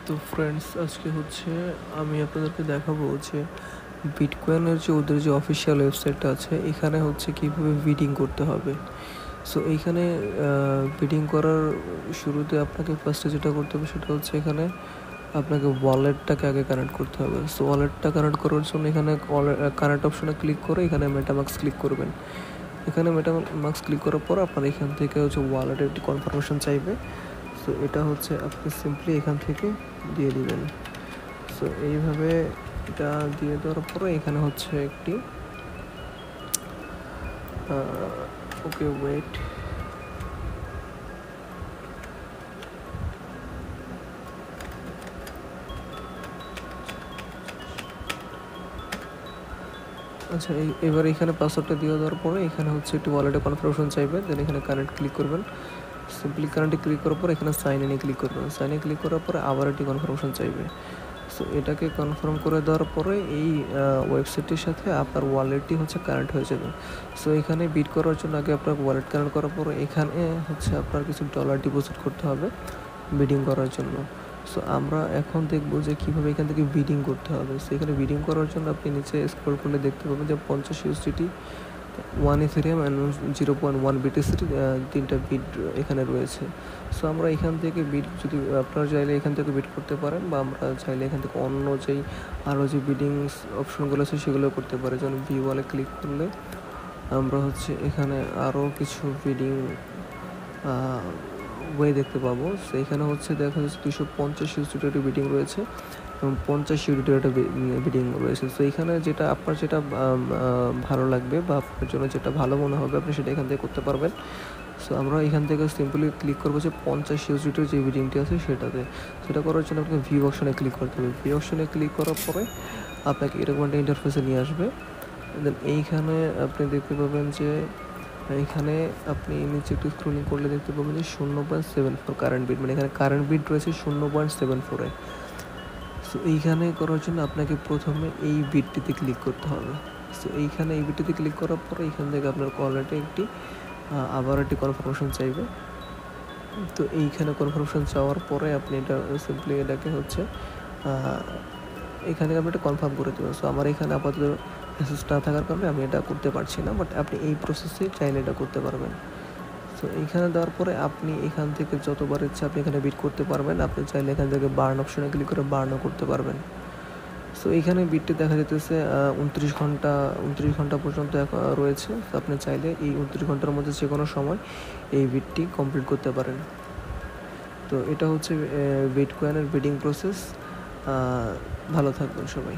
তো ফ্রেন্ডস, আজকে আমি আপনাদেরকে দেখাবো যে বিটকয়েনের ওদের যে অফিসিয়াল ওয়েবসাইটটা আছে, এখানে কীভাবে বিডিং করতে হবে। সো এইখানে বিডিং করার শুরুতে আপনাকে ফার্স্টে যেটা করতে হবে সেটা এখানে আপনাকে ওয়ালেটটাকে আগে কানেক্ট করতে হবে। সো ওয়ালেটটা কানেক্ট করার জন্য এখানে কানেক্ট অপশনে ক্লিক করে এখানে মেটামাক্স ক্লিক করবেন। এখানে মেটামাক্স ক্লিক করার পর আপনার এখান থেকে ওয়ালেটের একটি কনফার্মেশন চাইবে। সো এটা আপনি সিম্পলি এখান থেকে দিয়ে দিবেন। সো এইভাবে এটা দিয়ে দেওয়ার পরে এখানে একটি ওকে ওয়েট, আচ্ছা এবার এখানে পাসওয়ার্ডটা দিয়ে দেওয়ার পরে এখানে একটি ওয়ালেটে কনফার্মেশন চাইবে। দেন এখানে কানেক্ট ক্লিক করবেন। সিম্পলি কানেক্টে ক্লিক করার পর এখানে সাইন ইনে ক্লিক করবেন। সাইন ইনে ক্লিক করার পরে আবার একটি কনফার্মেশন চাইবে। সো এটাকে কনফার্ম করে দেওয়ার পরে এই ওয়েবসাইটটির সাথে আপনার ওয়ালেটটি কানেক্ট হয়ে যাবে। সো এখানে বিড করার জন্য আগে আপনার ওয়ালেট কানেক্ট করার পরে এখানে আপনার কিছু ডলার ডিপোজিট করতে হবে বিডিং করার জন্য। সো আমরা এখন দেখবো যে কীভাবে এখান থেকে বিডিং করতে হবে। সো এখানে বিডিং করার জন্য আপনি নিচে স্ক্রল করলে দেখতে পাবেন যে 50 ইউএসডিটি, 1 ইথেরিয়াম অ্যান্ড 0.1 বিটিসির তিনটা বিড এখানে রয়েছে। সো আমরা এখান থেকে বিড, যদি আপনারা চাইলে এখান থেকে বিড করতে পারেন, বা আমরা চাইলে এখান থেকে অন্য আরও যে বিডিংস অপশনগুলো আছে সেগুলো করতে পারি। যেমন ভিওয়ালে ক্লিক করলে আমরা এখানে আরও কিছু বিডিং ওয়ে দেখতে পাবো। সো এখানে দেখা যাচ্ছে 250 ইউএসডিটি বিডিং রয়েছে এবং 50 ইউএসডিটি একটা বিডিং রয়েছে। সো এখানে আপনার যেটা ভালো লাগবে বা আপনার জন্য যেটা ভালো মনে হবে আপনি সেটা এখান থেকে করতে পারবেন। সো আমরা এখান থেকে সিম্পলি ক্লিক করবো যে 50 ইউএসডিটির যে বিডিংটি আছে সেটাতে। সেটা করার জন্য আপনাকে ভিউ অপশনে ক্লিক করতে হবে। ভিউ অপশনে ক্লিক করার পরে আপনাকে এরকম একটা ইন্টারফেসে নিয়ে আসবে। দেন এইখানে আপনি দেখতে পাবেন যে এখানে আপনি নিচে একটু স্ক্রলিং করলে দেখতে পাবেন যে 0.74 কারেন্ট বিট, মানে এখানে কারেন্ট বিট রয়েছে 0.74-এ। সো এইখানে করার জন্য আপনাকে প্রথমে এই বিটটিতে ক্লিক করতে হবে। সো এইখানে এই বিটটিতে ক্লিক করার পরে এখান থেকে আপনার ওয়ালেটে আবার একটি কনফার্মেশন চাইবে। তো এইখানে কনফার্মেশন চাওয়ার পরে আপনি এটা সিম্পলি এটাকে এখানে আপনি এটা কনফার্ম করে দেবেন। সো আমার এখানে আপাতত অ্যাক্সেস না থাকার কারণে আমি এটা করতে পারছি না, বাট আপনি এই প্রসেসে চাইলে এটা করতে পারবেন। সো এইখানে দেওয়ার পরে আপনি এখান থেকে যতবার ইচ্ছা আপনি এখানে বিট করতে পারবেন। আপনি চাইলে এখান থেকে বার্ন অপশনে ক্লিক করে বার্নও করতে পারবেন। সো এইখানে বিটটি দেখা যেতেছে 29 ঘন্টা পর্যন্ত রয়েছে। তো আপনি চাইলে এই 29 ঘন্টার মধ্যে যে কোনো সময় এই বিটটি কমপ্লিট করতে পারেন। তো এটা বিটকয়েনের বিডিং প্রসেস। ভালো থাকবেন সবাই।